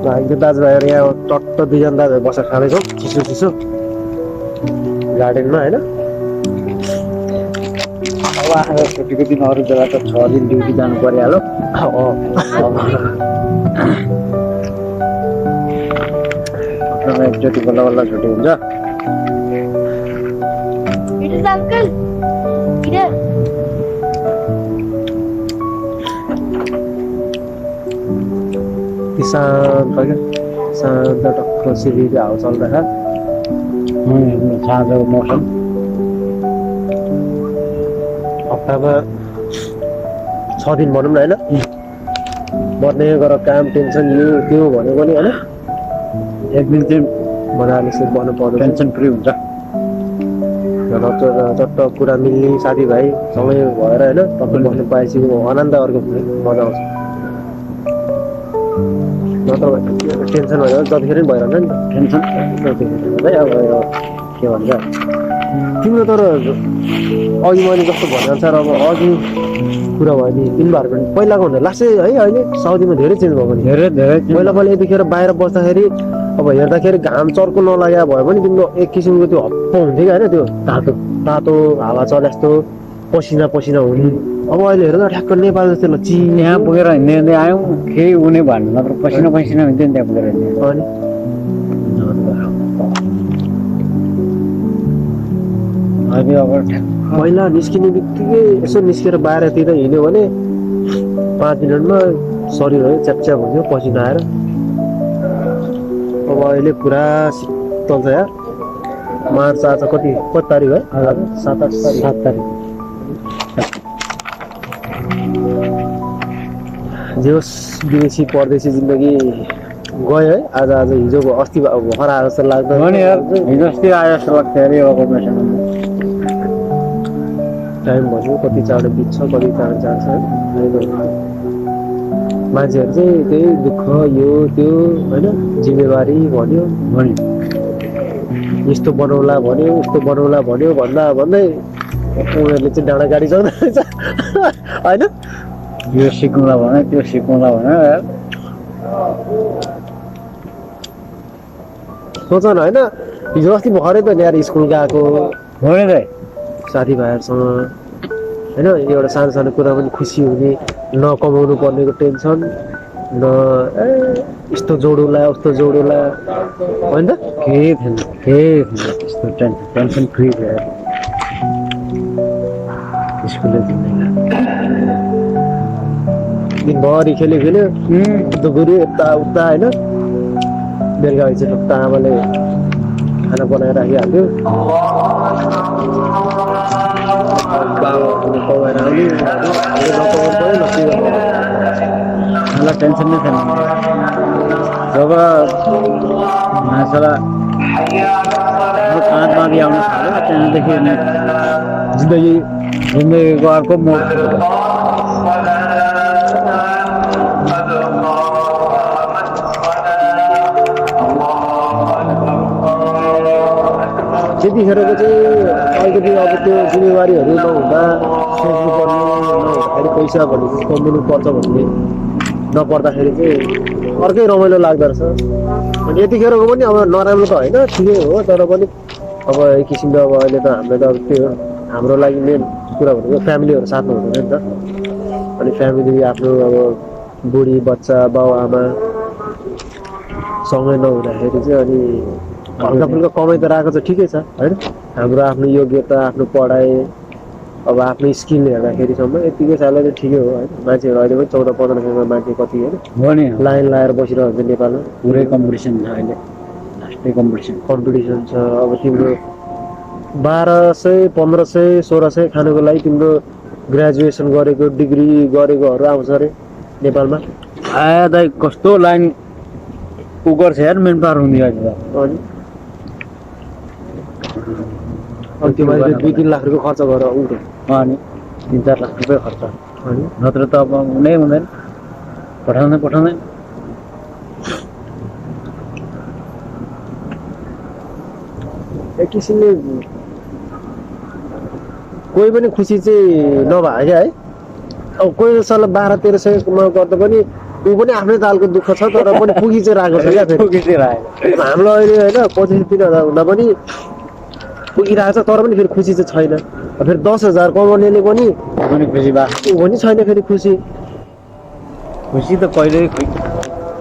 भाइको दाजुभाइहरू यहाँ टट्ट दुईजना दाजुभाइ बसेर खाँदैछौँ चिसो चिसो गार्डनमा होइन। अब आएर छुट्टीको दिन अरू बेला त 6 दिन ड्युटी जानु परिहाल्यो। हप्तामा एकचोटि बल्ल बल्ल छुट्टी हुन्छ। शान्त क्या शान्त टक्क सिधै हावा चल्दैछ। साँझको मौसम हप्तामा 6 दिन भनौँ न होइन। मर्ने गर काम टेन्सन यो त्यो भन्यो भने होइन एक दिन चाहिँ मजाले चाहिँ बस्नु पर्यो। टेन्सन फ्री हुन्छ। चट्ट कुरा मिल्ने साथीभाइ सँगै भएर होइन टक्क बस्नु पाएपछि आनन्द अर्को मजा आउँछ। नत्र टेन्सन भयो जतिखेर पनि भइरहन्छ नि त टेन्सन है। अब के भन्छ तिम्रो तर अघि मैले जस्तो भनेअनुसार अब अघि कुरा भयो नि इन्भाइरोमेन्ट पहिलाको भन्दा लास्टै है अहिले साउदीमा धेरै चेन्ज भएको नि। धेरै धेरै पहिला यतिखेर बाहिर बस्दाखेरि अब हेर्दाखेरि घाम चर्को नलागे भयो भने तिम्रो एक किसिमको त्यो हप्प हुन्थ्यो क्या होइन त्यो तातो तातो हावा चले जस्तो पसिना पसिना हुने। अब अहिले हेर्दा ठ्याक्क नेपाल जस्तो यहाँ पुगेर हिँड्दै आयौँ केही हुने भन्नु नत्र पसिना पसिना हुन्थ्यो नि त्यहाँ पुगेर हिँड्ने। अनि अहिले अब पहिला निस्किने बित्तिकै यसो निस्केर बाहिरतिर हिँड्यो भने 5 मिनटमा शरीरहरू च्यापच्याप हुन्थ्यो पसिना आएर। अब अहिले पुरा शीतल छ यार। मार्च आज कति तारिक है? 7-8 तारिक। 7 तारिक जे होस् विदेशी परदेशी जिन्दगी गयो है। आज हिजोको अस्ति भर्खर आएको जस्तो लाग्दैन नि यार। हिजो अस्ति आयो जस्तो लाग्थ्यो अरे अब टाइम भन्यो कति चाँडो बित्छ कति चाँडो जान्छ है। मान्छेहरू चाहिँ त्यही दुःख यो त्यो होइन जिम्मेवारी भन्यो यस्तो बनाउला भन्यो उस्तो बनाउला भन्यो भन्दा भन्दै उनीहरूले चाहिँ डाँडा गाडी चलाउँदैछ होइन। यो सिकौँला भने त्यो सिकौँला भने यार सोच न होइन। हिजो अस्ति भर्खरै त यार स्कुल गएको हो नि त साथीभाइहरूसँग होइन। एउटा सानो सानो कुरा पनि खुसी हुने नकमाउनु पर्नेको टेन्सन न यस्तो जोडौला उस्तो जोडौला होइन त केही थिएन त्यस्तो टेन्सन फ्री थियो स्कुलले दिनभरि खेल्यो दुगुरी यता उता होइन। बेलुका भएपछि टक्क आमाले खाना बनाएर राखिहाल्थ्यो। पकाएर आउने नपकाउनु पऱ्यो मलाई टेन्सन नै थिएन। जब माछालाई 5 बाँधी आउन थाल्यो त्यहाँदेखि जिन्दगीको अर्को मोड त्यतिखेरको चाहिँ अलिकति अब त्यो जिम्मेवारीहरू नहुँदा सोच्नुपर्ने नहुँदाखेरि पैसा भनेपछि कमाउनु पर्छ भन्ने नपर्दाखेरि चाहिँ अर्कै रमाइलो लाग्दो रहेछ। अनि यतिखेरको पनि अब नराम्रो त होइन ठिकै हो तर पनि अब एक किसिमले अब अहिले त हाम्रो त अब त्यो हाम्रो लागि मेन कुरा भनेको फ्यामिलीहरू साथमा हुँदैन नि त। अनि फ्यामिली आफ्नो अब बुढी बच्चा बाउ आमा सँगै नहुँदाखेरि चाहिँ अनि हल्का फुल्का कमाइ त राखेको छ ठिकै छ होइन। हाम्रो आफ्नो योग्यता आफ्नो पढाइ अब आफ्नो स्किल हेर्दाखेरिसम्म यतिकै स्यालेरी ठिकै हो होइन। मान्छेहरू अहिले पनि 14-15 मान्छे कति होइन लाइन लाएर बसिरहेको हुन्छ नेपालमा। पुरै कम्पिटिसन छ अहिले लास्टै कम्पिटिसन छ। अब तिम्रो 1200 1500 1600 खानुको लागि तिम्रो ग्रेजुएसन गरेको डिग्री गरेकोहरू आउँछ अरे नेपालमा। दाइ कस्तो लाइन उ गर्छ यार मेन पावर हुँदै अहिले त। अनि त्यो मान्छे 2-3 लाख रुपियाँ खर्च गरेर उठ्यो अनि 3-4 लाख रुपियाँ खर्च नत्र त अब हुँदै हुँदैन पठाउँदैन। एक किसिमले कोही पनि खुसी चाहिँ नभए क्या है। अब कोही साल 12-1300 गर्दा पनि ऊ पनि आफ्नै तालको दुःख छ तर पनि पुगी चाहिँ रहेको छ क्या फेरि पुगिदिएर आयो अब हाम्रो अहिले होइन 25-3000 हुँदा पनि पुगिरहेको छ तर पनि फेरि खुसी चाहिँ छैन फेरि 10,000 कमाउनेले पनि पनि खुसी भएको ऊ पनि छैन फेरि खुसी खुसी त पहिल्यै खोइ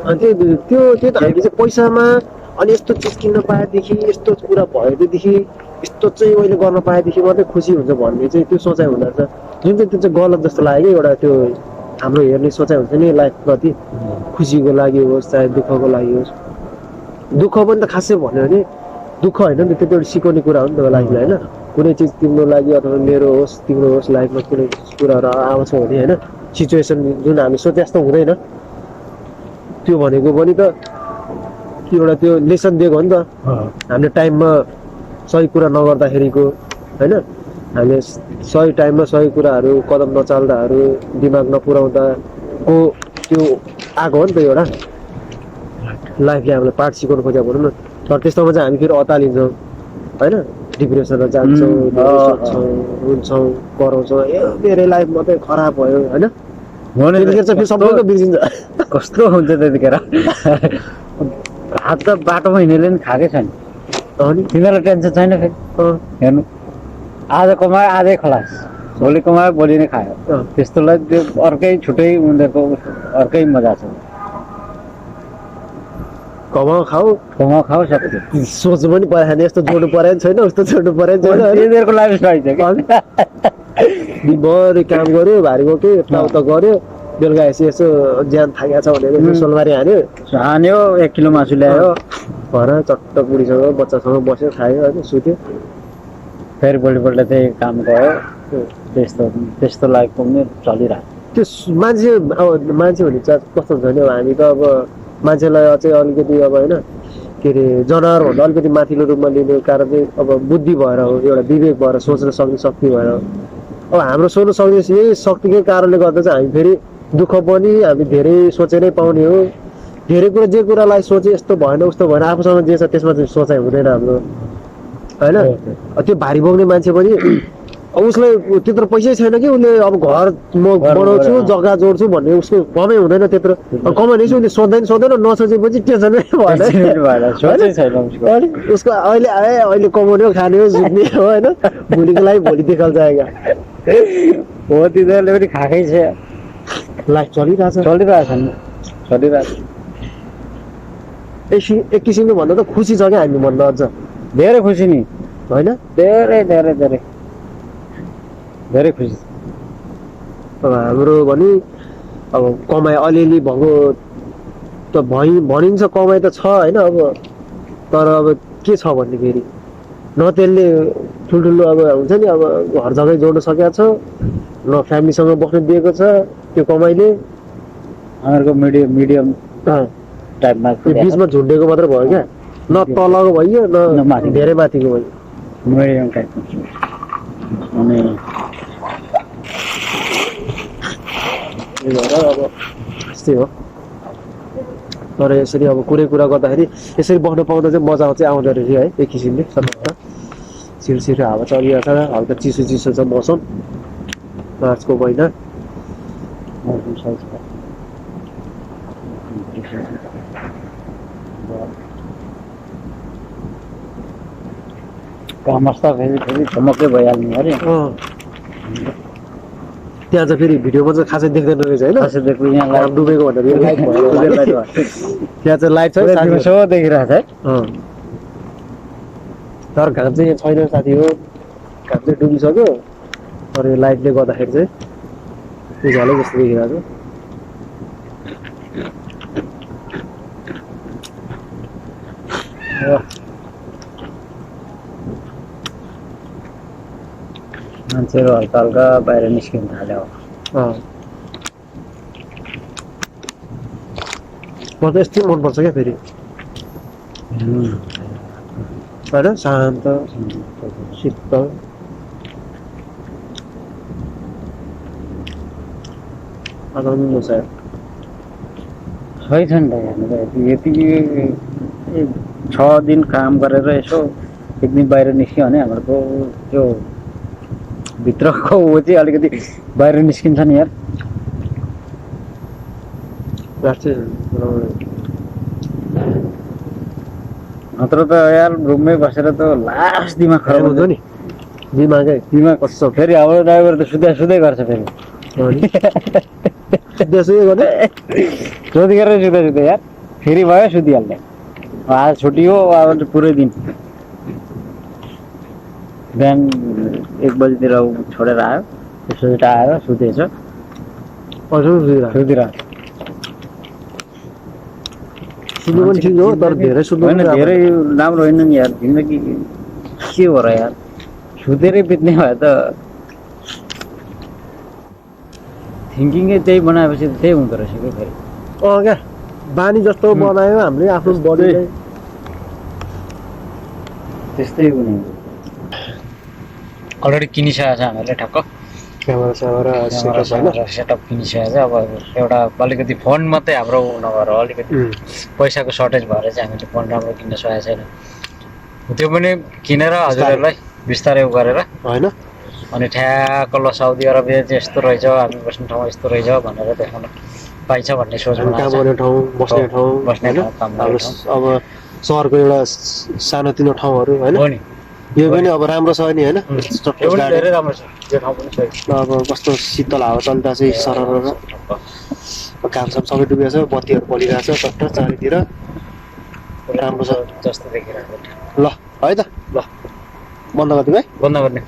अनि त्यो त हामीले चाहिँ पैसामा अनि यस्तो चिज किन्न पाएदेखि यस्तो कुरा भएदेखि यस्तो चाहिँ मैले गर्न पाएदेखि मात्रै खुसी हुन्छ भन्ने चाहिँ त्यो सोचाइ हुँदो रहेछ जुन चाहिँ त्यो चाहिँ गलत जस्तो लाग्यो एउटा त्यो हाम्रो हेर्ने सोचाइ हुन्छ नि लाइफप्रति खुसीको लागि होस् चाहे दुःखको लागि होस् दुःख पनि त खासै भन्यो भने दुःख होइन नि त त्यो एउटा सिकाउने कुरा हो नि त लाइफलाई होइन कुनै चिज तिम्रो लागि अथवा मेरो होस् तिम्रो होस् लाइफमा कुनै कुराहरू आउँछ भने होइन सिचुएसन जुन हामी सोचे जस्तो हुँदैन त्यो भनेको पनि त एउटा त्यो लेसन दिएको हो नि त हामीले टाइममा सही कुरा नगर्दाखेरिको होइन हामीले सही टाइममा सही कुराहरू कदम नचाल्दाहरू दिमाग नपुर्याउँदाको त्यो आएको हो नि त एउटा लाइफले हामीलाई पाठ सिकाउनु खोजेको भनौँ न तर त्यस्तोमा चाहिँ हामी फेरि अतालिन्छौँ होइन डिप्रेसनमा जान्छौँ सोच्छौँ रुन्छौँ कराउँछौँ ए मेरो लाइफ मात्रै खराब भयो होइन त्यतिखेर चाहिँ फेरि सबैको बिर्सिन्छ कस्तो हुन्छ त्यतिखेर हात त बाटोमा हिँडेले नि खाएकै छैन अनि तिनीहरूलाई टेन्सन छैन फेरि हेर्नु आज कमायो आजै खलास भोलि कमायो भोलि नै खायो त्यस्तोलाई त्यो अर्कै छुट्टै उनीहरूको अर्कै मजा छ कमाउ खाऊ सक्यो सोच्नु पनि परेन यस्तो जोड्नु परेन छैन उस्तो जोड्नु परेन छैन तिनीहरूको लाइफ स्टाइल छ कि दिनभरि काम गर्यो भारी बोक्यो यताउता गर्यो बेलुका यसो ज्यान थाकेको छ भनेर सोलबारी हान्यो 1 किलो मासु ल्यायो घर चट्ट बुढीसँग बच्चासँग बस्यो खायो होइन सुत्यो फेरि भोलिपल्ट चाहिँ काम गयो त्यस्तो लाइफको पनि चलिरहेको त्यो मान्छे अब मान्छे भने चाहिँ कस्तो हुन्छ भने अब हामी त अब मान्छेलाई अझै अलिकति अब होइन के अरे जनावरभन्दा अलिकति माथिल्लो रूपमा लिने कारण चाहिँ अब बुद्धि भएर हो एउटा विवेक भएर सोच्न सक्ने शक्ति भएर हो अब हाम्रो सोच्न सक्ने यही शक्तिकै कारणले गर्दा चाहिँ हामी फेरि दुःख पनि हामी धेरै सोचेरै पाउने हो धेरै कुरा जे कुरालाई सोचे यस्तो भएन उस्तो भएन आफूसँग जे छ त्यसमा चाहिँ सोचाइ हुँदैन हाम्रो होइन त्यो भारी बोक्ने मान्छे पनि उसलाई त्यत्रो पैसै छैन कि उसले अब घर म बनाउँछु जग्गा जोड्छु भन्ने उसको कमै हुँदैन त्यत्रो कमाइ उसले सोध्दैन नसोचेपछि टेन्सनै भएन उसको अहिले कमाउने हो खाने हो जुट्ने हो होइन भोलिको लागि भोलि देखाउँछ आएगा हो तिनीहरूले पनि खाएकै छ लाइफ चलिरहेछ एक किसिमले भन्दा त खुसी छ क्या हामी भन्दा अझ धेरै खुसी नि होइन धेरै धेरै धेरै धेरै खुसी अब हाम्रो भने अब कमाइ अलिअलि भएको त भनिन्छ कमाइ त छ होइन अब तर अब के छ भन्ने फेरि न त्यसले ठुल्ठुलो अब हुन्छ नि अब घर जग्गै जोड्न सकेको छ न फ्यामिलीसँग बस्न दिएको छ त्यो कमाइले हामीहरूको मिडियम टाइपमा त्यो बिचमा झुन्डेको मात्र भयो क्या न तलको भयो न धेरै माथिको भयो मिडियम टाइपमा अनि अब यस्तै हो तर यसरी अब कुनै कुरा गर्दाखेरि यसरी बस्न पाउँदा चाहिँ मजा चाहिँ आउँदो रहेछ है एक किसिमले सबैभन्दा सिरसिर हावा चलिरहेको छ हल्का चिसो छ मौसम मार्चको महिना कमस्ता फेरि चमक्कै भइहाल्ने अरे त्यहाँ चाहिँ फेरि भिडियोमा चाहिँ खासै देख्दैन रहेछ होइन खासै देख्नु यहाँ घाम डुबेको भन्दा लाइट भयो त्यहाँ चाहिँ लाइट छ दिउँसो देखिरहेको छ है तर घाम चाहिँ यहाँ छैन साथी हो घाम चाहिँ डुबिसक्यो तर यो लाइटले गर्दाखेरि चाहिँ उज्यालो जस्तो देखिरहेको छ मान्छेहरू हल्का हल्का बाहिर निस्किनु थाल्यो मलाई त यस्तै मनपर्छ क्या फेरि होइन शान्त शीतल आनन्द छ खै छ नि त यति 6 दिन काम गरेर यसो एक दिन बाहिर निस्क्यो भने हाम्रो त्यो भित्रको ऊ चाहिँ अलिकति बाहिर निस्किन्छ नि यार राष्ट्रिय नत्र त यार रुममै बसेर त लास्ट दिमाग खराब हुन्छ हुन्छ नि दिमागै दिमाग कस्तो फेरि हाम्रो ड्राइभर त सुत्दै सुत्दै गर्छ फेरि त्यसो गर्ने सोधिखेर सुत्दै सुत्दै यार फेरि भयो सुतिहाल्ने आज छुट्टी हो अब त पुरै दिन बिहान 1 बजीतिर छोडेर आयो त्यसपछि आएर सुतेछ सुतिरहेको सुन्नु पनि ठिक हो तर धेरै सुन्नु होइन पनि धेरै राम्रो होइन नि यार जिन्दगी के हो र यार सुतेरै बित्ने भए त थिङ्किङै त्यही बनाएपछि त त्यही हुँदो रहेछ कि फेरि क्या बानी जस्तो बनायो हामीले आफ्नो बडीलाई त्यस्तै हुने अलरेडी किनिसकेको छ हामीले ठक्क क्यामेरा सेटअप किनिसकेको छ अब एउटा अलिकति फोन मात्रै हाम्रो नभएर अलिकति पैसाको सर्टेज भएर चाहिँ हामीले फोन राम्रो किन्न सकेको छैन त्यो पनि किनेर हजुरहरूलाई बिस्तारै गरेर होइन अनि ठ्याक्क ल साउदी अरबिया चाहिँ यस्तो रहेछ हामी बस्ने ठाउँ यस्तो रहेछ भनेर देखाउन पाइन्छ भन्ने सोच काम गर्ने ठाउँ बस्ने ठाउँ बस्ने होइन ठाउँ काम अब गर्ने ठाउँ अब सहरको एउटा सानोतिनो ठाउँहरू होइन हो नि यो पनि अब राम्रो छ नि होइन यो पनि धेरै राम्रो छ यो ठाउँ पनि सही छ अब कस्तो शीतल हावा चलिरहेको छ सरर घामसाम सबै डुबेको छ बत्तीहरू बलिरहेको छ टट्ट चारैतिर राम्रो छ जस्तो देखिरहेको ल है त ल बन्द गरिदिउँ है बन्द गर्ने